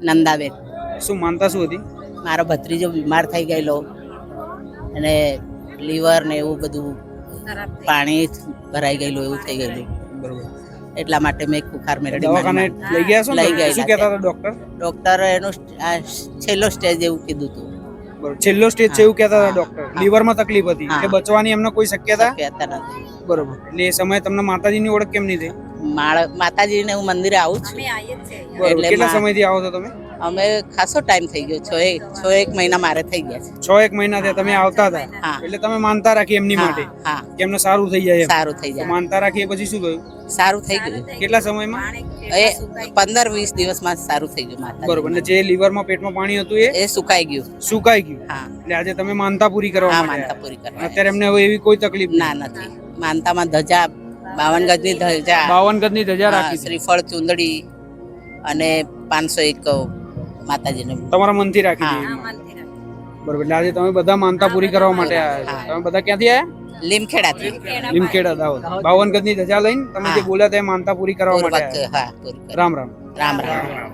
નંદાબેન. શું માનતા શું હતી? મારો ભત્રીજો બીમાર થઈ ગયેલો અને લીવર ને એવું બધું પાણી ભરાઈ ગયેલું એવું થઈ ગયેલું. બરોબર. એટલા માટે મેં કુખાર મેરડી દવાખાને લઈ ગયા છો ને? લઈ ગયેલા શું કહેતા હતા ડોક્ટર? ડોક્ટરે એનું છેલ્લો સ્ટેજ એવું કીધું હતું. બરોબર. છેલ્લો સ્ટેજ છે એવું કહેતા હતા ડોક્ટર. હા. લીવરમાં તકલીફ હતી હા. કે બચવાની એમને કોઈ શક્યતા? કહેતા નથી. બરોબર. એટલે એ સમયે તમને માતાજીની ઓળખ કેમ નહીં થઈ? માતાજીને હું મંદિરે આવું છું. બરોબર. કેટલા સમયથી આવો છો તમે? અમે ખાસો ટાઈમ થઈ ગયો, છ એક મહિના મારે થઈ ગયા છે. 6-1 મહિના થયા તમે આવતા હતા. હા. એટલે તમે માનતા રાખી એમની માટે હા, કે એમને સારું થઈ જાય એમ. સારું થઈ જાય. માનતા રાખી પછી શું થયું? સારું થઈ ગયું. કેટલા સમયમાં? એ 15-20 દિવસમાં સારું થઈ ગયું. બરોબર. અને જે લીવરમાં પેટમાં પાણી હતું એ સુકાઈ ગયું. સુકાઈ ગયું. હા. એટલે આજે તમે માનતા પૂરી કરવા હા, માટે માનતા પૂરી કરવા. અત્યારે એમને હવે એવી કોઈ તકલીફ ના નથી. માનતામાં ધજા 52 ગજની ધજા, 52 ગજની ધજા રાખી હતી. શ્રીફળ ચુંદડી અને 501 માતાજીને તમારા મનથી રાખી હતી. બરોબર. એટલે આજે તમે બધા માનતા પૂરી કરવા માટે આવ્યા છો. તમે બધા ક્યાંથી આવ્યા? લીમખેડાથી. લીમખેડા દાહોદ. 52 ગજની ધજા લઈને તમે જે બોલ્યા તે માનતા પૂરી કરવા માટે આવ્યા. હા, પૂરી કરવા. રામ રામ. રામ રામ.